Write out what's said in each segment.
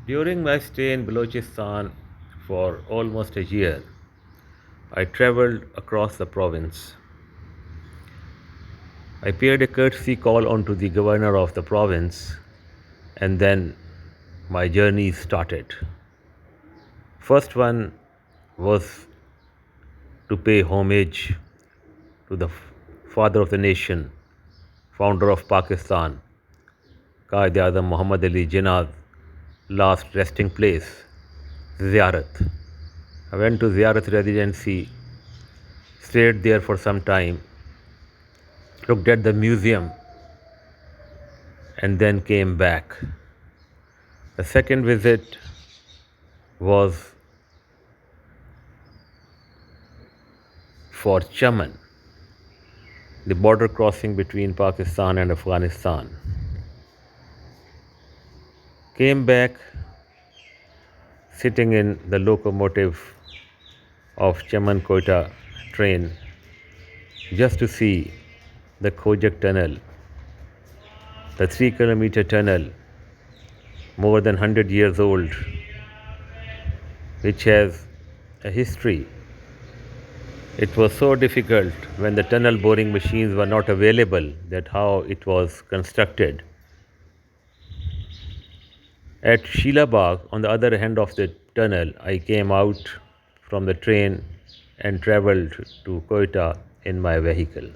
During my stay in Balochistan for almost a year, I traveled across the province. I paid a courtesy call onto the governor of the province, and then my journey started. First one was to pay homage to the father of the nation, founder of Pakistan, Qaid-e-Azam Muhammad Ali Jinnah's last resting place, Ziyarat. I went to Ziyarat residency, stayed there for some time, looked at the museum, and then came back. The second visit was for Chaman, the border crossing between Pakistan and Afghanistan. Came back sitting in the locomotive of Chaman Koita train just to see the Khojak tunnel, the 3 kilometer tunnel, more than 100 years old, which has a history. It was so difficult when the tunnel boring machines were not available that how it was constructed. At Sheila on the other end of the tunnel, I came out from the train and traveled to Koita in my vehicle.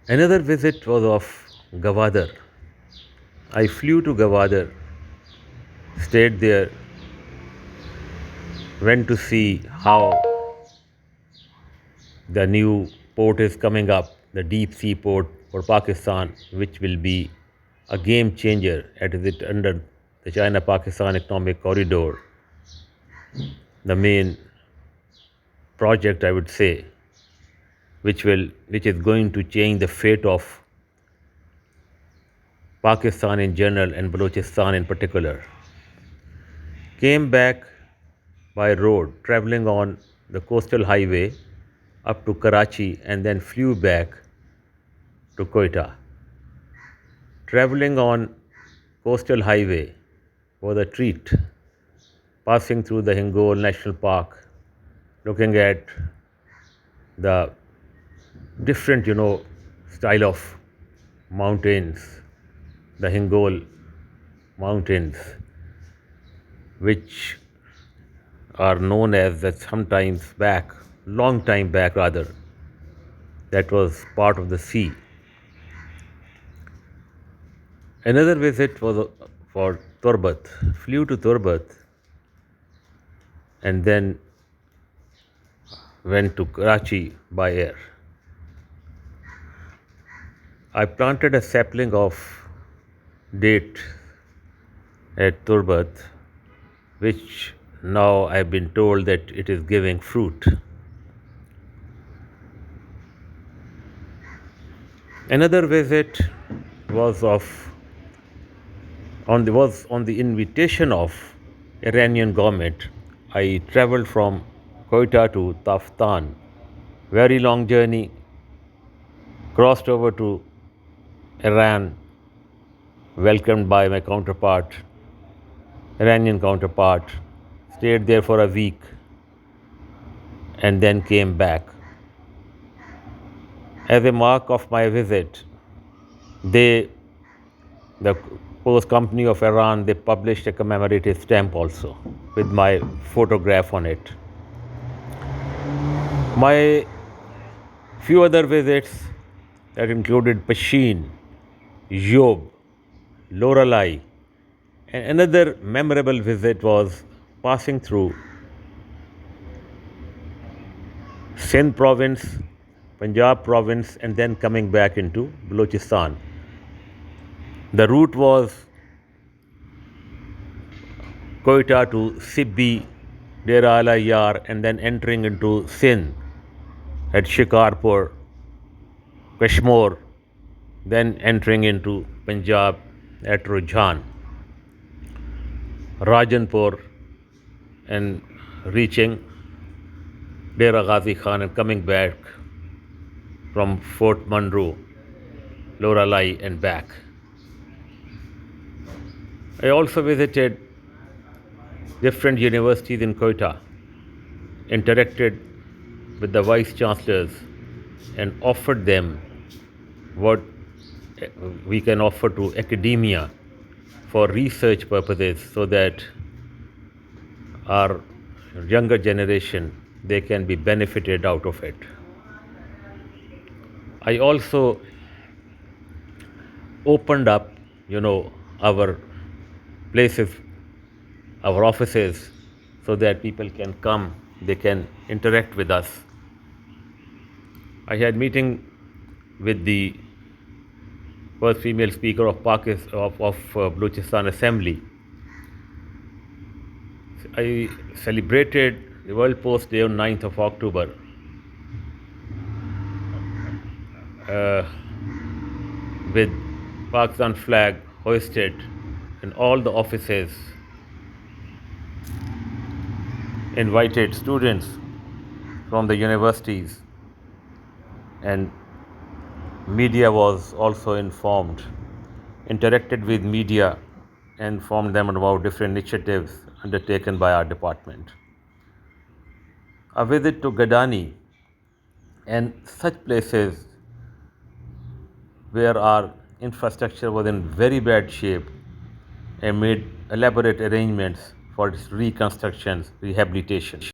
Another visit was of Gwadar. I flew to Gwadar, stayed there, went to see how the new port is coming up, the deep sea port for Pakistan, which will be a game changer as it under the China-Pakistan economic corridor, the main project I would say, which is going to change the fate of Pakistan in general and Balochistan in particular. Came back by road, traveling on the coastal highway up to Karachi and then flew back to Quetta. Traveling on coastal highway was a treat, passing through the Hingol National Park, looking at the different, style of mountains, the Hingol mountains, which are known as that sometimes back, long time back rather, that was part of the sea. Another visit was for Turbat. Flew to Turbat and then went to Karachi by air. I planted a sapling of date at Turbat, which now I've been told that it is giving fruit. Another visit was on the invitation of Iranian government. I traveled from Quetta to Taftan, very long journey, crossed over to Iran, welcomed by my counterpart, Iranian counterpart, stayed there for a week, and then came back. As a mark of my visit, the Post Company of Iran, they published a commemorative stamp also with my photograph on it. My few other visits that included Pashin, Yob, Loralai, and another memorable visit was passing through Sindh province, Punjab province, and then coming back into Balochistan. The route was Quetta to Sibbi, Dera Ala Yar, and then entering into Sindh at Shikarpur, Kashmir, then entering into Punjab at Rujhan, Rajanpur, and reaching Dera Ghazi Khan and coming back from Fort Monroe, Loralai, and back. I also visited different universities in Quetta, interacted with the vice chancellors, and offered them what we can offer to academia for research purposes so that our younger generation they can be benefited out of it. I also opened up, our places, our offices, so that people can come, they can interact with us. I had meeting with the first female speaker of Pakistan of Balochistan Assembly. I celebrated the World Post Day on 9th of October uh, with Pakistan flag hoisted in all the offices, invited students from the universities, and media was also informed, interacted with media, and informed them about different initiatives undertaken by our department. A visit to Gadani and such places where our infrastructure was in very bad shape and made elaborate arrangements for its reconstruction, rehabilitation.